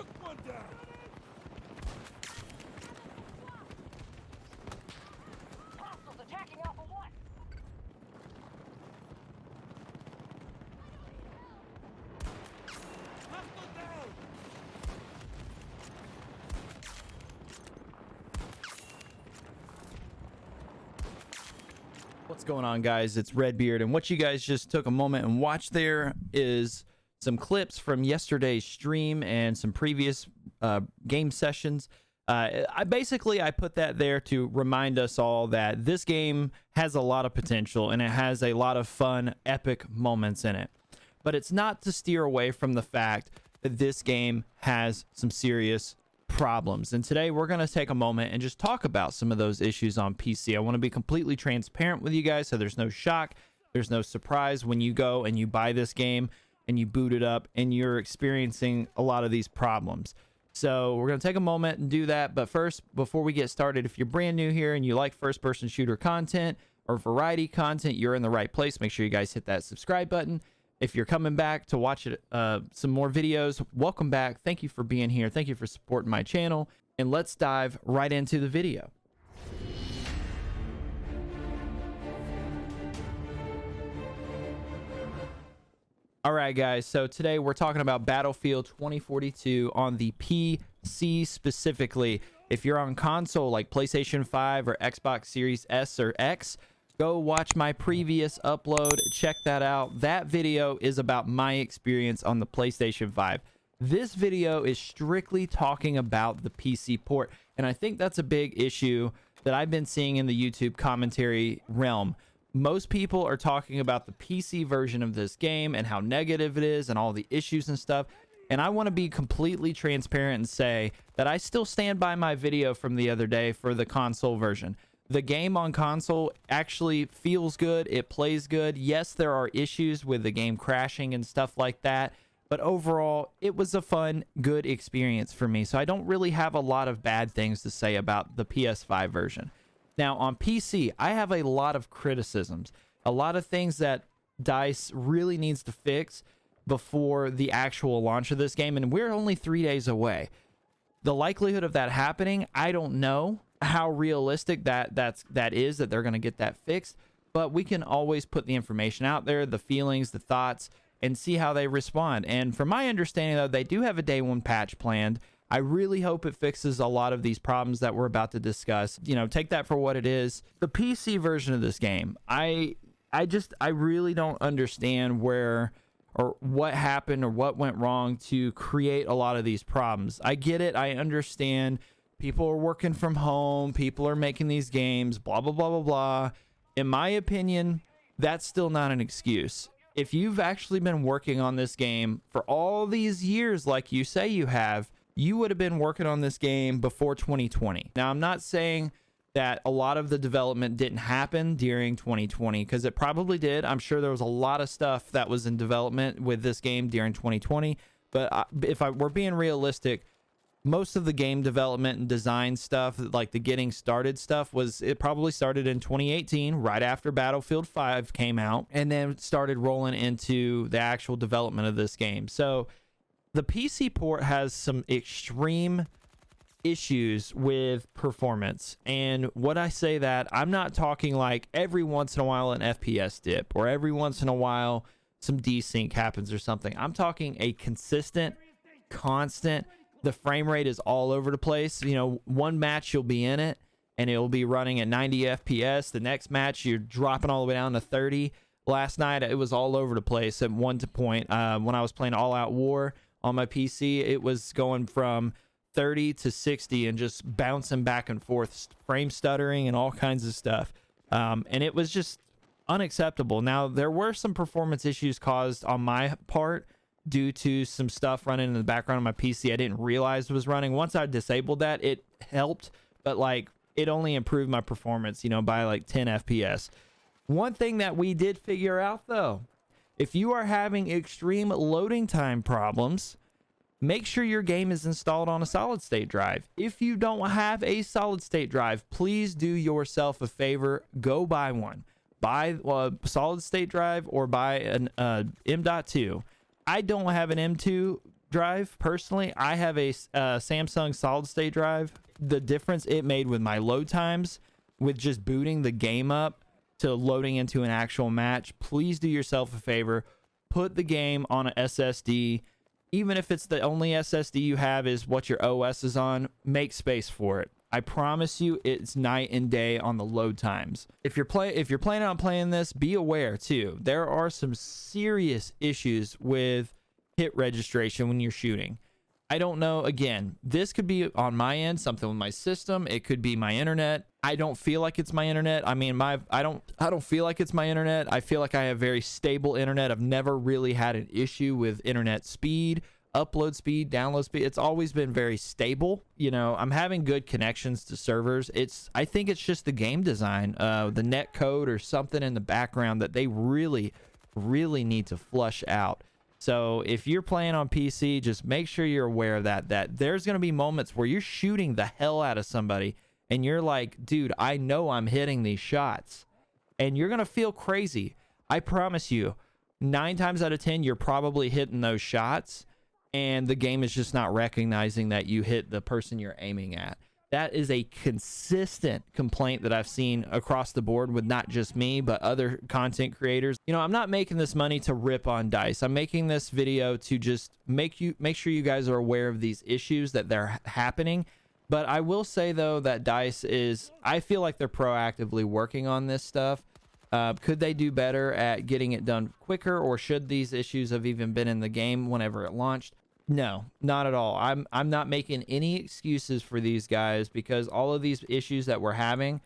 Hostiles attacking Alpha 1. What's going on, guys? It's Redbeard, and what you guys just took a moment and watched there is some clips from yesterday's stream and some previous game sessions. I put that there to remind us all that this game has a lot of potential and it has a lot of fun, epic moments in it. But it's not to steer away from the fact that this game has some serious problems. And today we're going to take a moment and just talk about some of those issues on PC. I want to be completely transparent with you guys so there's no shock, there's no surprise when you go and you buy this game and you boot it up and you're experiencing a lot of these problems. So we're going to take a moment and do that. But first, before we get started, if you're brand new here and you like first-person shooter content or variety content, you're in the right place. Make sure you guys hit that subscribe button. If you're coming back to watch it, some more videos, welcome back. Thank you for being here. Thank you for supporting my channel. And let's dive right into the video. All right, guys. So today we're talking about Battlefield 2042 on the PC specifically. If you're on console like PlayStation 5 or Xbox Series S or X, go watch my previous upload. Check that out. That video is about my experience on the PlayStation 5. This video is strictly talking about the PC port, and I think that's a big issue that I've been seeing in the YouTube commentary realm. Most people are talking about the PC version of this game and how negative it is and all the issues and stuff. And I want to be completely transparent and say that I still stand by my video from the other day for the console version. The game on console actually feels good. It plays good. Yes, there are issues with the game crashing and stuff like that, but overall, it was a fun, good experience for me. So I don't really have a lot of bad things to say about the PS5 version. Now, on PC, I have a lot of criticisms, a lot of things that DICE really needs to fix before the actual launch of this game, and we're only 3 days away. The likelihood of that happening, I don't know how realistic that is that they're going to get that fixed, but we can always put the information out there, the feelings, the thoughts, and see how they respond. And from my understanding, though, they do have a day one patch planned. I really hope it fixes a lot of these problems that we're about to discuss. You know, take that for what it is. The PC version of this game, I really don't understand where or what happened or what went wrong to create a lot of these problems. I get it. I understand people are working from home. People are making these games, blah, blah, blah, blah, blah. In my opinion, that's still not an excuse. If you've actually been working on this game for all these years, like you say you have, you would have been working on this game before 2020. Now, I'm not saying that a lot of the development didn't happen during 2020, because it probably did. I'm sure there was a lot of stuff that was in development with this game during 2020. But if we're being realistic, most of the game development and design stuff, like the getting started stuff, it probably started in 2018, right after Battlefield 5 came out, and then started rolling into the actual development of this game. So the PC port has some extreme issues with performance. And what I say that, I'm not talking like every once in a while an FPS dip or every once in a while some desync happens or something. I'm talking a consistent, constant, the frame rate is all over the place. You know, one match you'll be in it and it'll be running at 90 FPS. The next match you're dropping all the way down to 30. Last night it was all over the place at one point. When I was playing All Out War on my PC, it was going from 30 to 60 and just bouncing back and forth, frame stuttering and all kinds of stuff. And it was just unacceptable. Now, there were some performance issues caused on my part due to some stuff running in the background of my PC I didn't realize was running. Once I disabled that, it helped, but like it only improved my performance, you know, by like 10 FPS. One thing that we did figure out though, if you are having extreme loading time problems, make sure your game is installed on a solid state drive. If you don't have a solid state drive, please do yourself a favor, go buy one. Buy a solid state drive or buy an M.2. I don't have an M2 drive. Personally, I have a Samsung solid state drive. The difference it made with my load times with just booting the game up to loading into an actual match, please do yourself a favor, put the game on an SSD. Even if it's the only SSD you have is what your OS is on, make space for it. I promise you it's night and day on the load times. If you're planning on playing this, be aware too. There are some serious issues with hit registration when you're shooting. I don't know, again, this could be on my end, something with my system. It could be my internet. I don't feel like it's my internet. I mean, I don't feel like it's my internet. I feel like I have very stable internet. I've never really had an issue with internet speed, upload speed, download speed. It's always been very stable. You know, I'm having good connections to servers. I think it's just the game design, the net code or something in the background that they really need to flush out. So if you're playing on PC, just make sure you're aware of that there's going to be moments where you're shooting the hell out of somebody and you're like, dude, I know I'm hitting these shots, and you're going to feel crazy. I promise you, 9 times out of 10, you're probably hitting those shots and the game is just not recognizing that you hit the person you're aiming at. That is a consistent complaint that I've seen across the board with not just me, but other content creators. You know, I'm not making this money to rip on DICE. I'm making this video to just make sure you guys are aware of these issues that they're happening. But I will say, though, that DICE I feel like they're proactively working on this stuff. Could they do better at getting it done quicker, or should these issues have even been in the game whenever it launched? No, not at all. I'm not making any excuses for these guys, because all of these issues that we're having,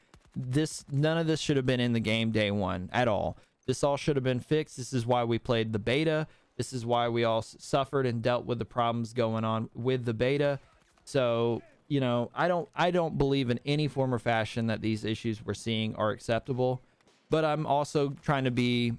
none of this should have been in the game day one at all. This all should have been fixed. This is why we played the beta. This is why we all suffered and dealt with the problems going on with the beta. So, you know, I don't believe in any form or fashion that these issues we're seeing are acceptable. But I'm also trying to be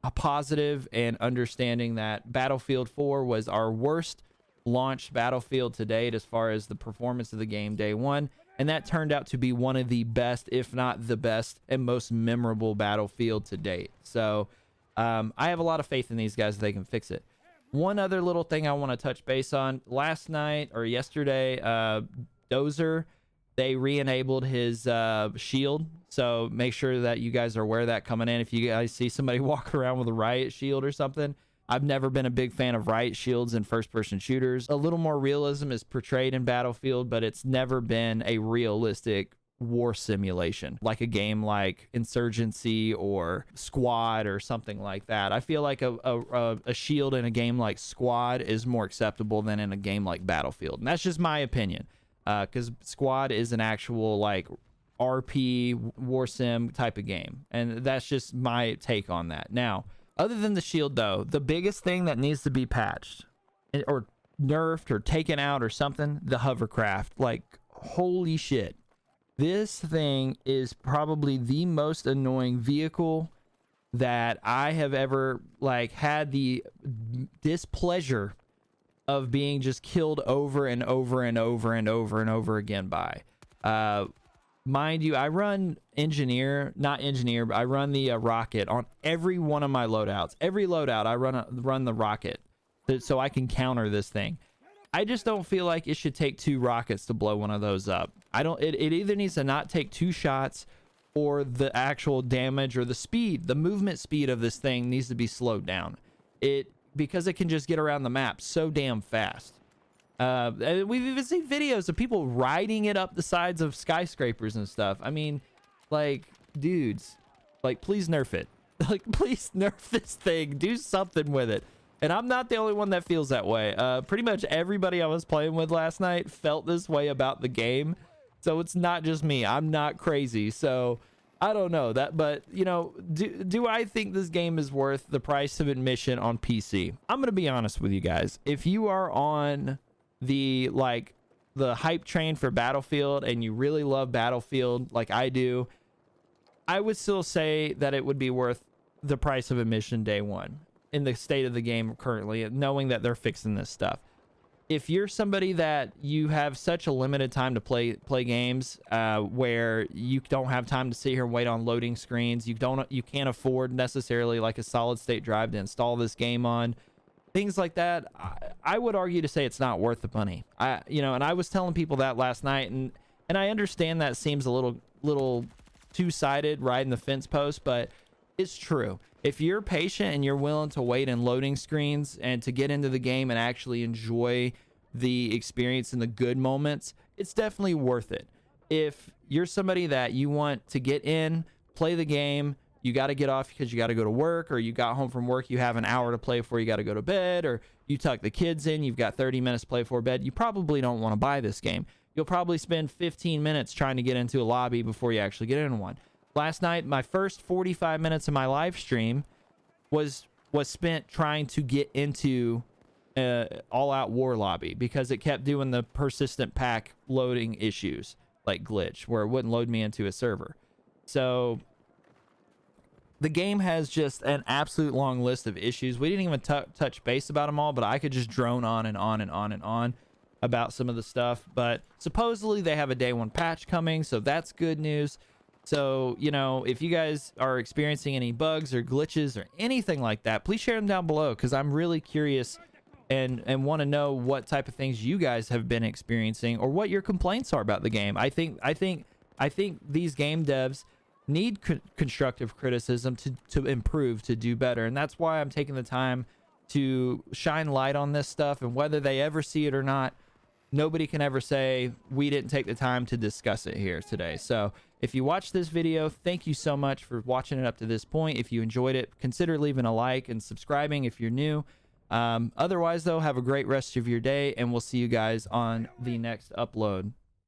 a positive and understanding that Battlefield 4 was our worst launched Battlefield to date as far as the performance of the game day one, and that turned out to be one of the best, if not the best and most memorable Battlefield to date. So I have a lot of faith in these guys that they can fix it. One other little thing I want to touch base on: last night or yesterday, Dozer, they re-enabled his shield, so make sure that you guys are aware of that coming in. If you guys see somebody walking around with a riot shield or something, I've never been a big fan of riot shields in first-person shooters. A little more realism is portrayed in Battlefield, but it's never been a realistic war simulation like a game like Insurgency or Squad or something like that. I feel like a shield in a game like Squad is more acceptable than in a game like Battlefield, and that's just my opinion, because Squad is an actual like RP war sim type of game, and that's just my take on that. Now, other than the shield, though, the biggest thing that needs to be patched or nerfed or taken out or something, the hovercraft. Like, holy shit, this thing is probably the most annoying vehicle that I have ever like had the displeasure of being just killed over and over and over and over and over again by. Mind you, I run not engineer, but I run the rocket on every one of my loadouts. Every loadout, I run the rocket so I can counter this thing. I just don't feel like it should take 2 rockets to blow one of those up. It either needs to not take 2 shots, or the actual damage or the speed, the movement speed of this thing needs to be slowed down. Because it can just get around the map so damn fast. We've even seen videos of people riding it up the sides of skyscrapers and stuff. I mean, like, dudes, like, please nerf it. Like, please nerf this thing. Do something with it. And I'm not the only one that feels that way. Pretty much everybody I was playing with last night felt this way about the game. So it's not just me. I'm not crazy. So I don't know that, but you know, do I think this game is worth the price of admission on PC? I'm going to be honest with you guys. If you are on the hype train for Battlefield and you really love Battlefield like I do, I would still say that it would be worth the price of admission day one in the state of the game currently, knowing that they're fixing this stuff. If you're somebody that you have such a limited time to play games, where you don't have time to sit here and wait on loading screens, you can't afford necessarily like a solid state drive to install this game on, things like that, I would argue to say it's not worth the money. And I was telling people that last night, and I understand that seems a little two-sided, riding the fence post, but it's true. If you're patient and you're willing to wait in loading screens and to get into the game and actually enjoy the experience and the good moments, it's definitely worth it. If you're somebody that you want to get in, play the game, you got to get off because you got to go to work, or you got home from work, you have an hour to play before you got to go to bed, or you tuck the kids in, you've got 30 minutes to play before bed, you probably don't want to buy this game. You'll probably spend 15 minutes trying to get into a lobby before you actually get in one. Last night, my first 45 minutes of my live stream was spent trying to get into all-out war lobby because it kept doing the persistent pack loading issues, like glitch, where it wouldn't load me into a server. So the game has just an absolute long list of issues. We didn't even touch base about them all, but I could just drone on and on and on and on about some of the stuff. But supposedly they have a day one patch coming, so that's good news. So, if you guys are experiencing any bugs or glitches or anything like that, please share them down below, because I'm really curious and want to know what type of things you guys have been experiencing or what your complaints are about the game. I think these game devs need constructive criticism to improve, to do better, and that's why I'm taking the time to shine light on this stuff. And whether they ever see it or not, nobody can ever say we didn't take the time to discuss it here today. So if you watched this video, thank you so much for watching it up to this point. If you enjoyed it, consider leaving a like and subscribing if you're new. Otherwise though, have a great rest of your day, and we'll see you guys on the next upload.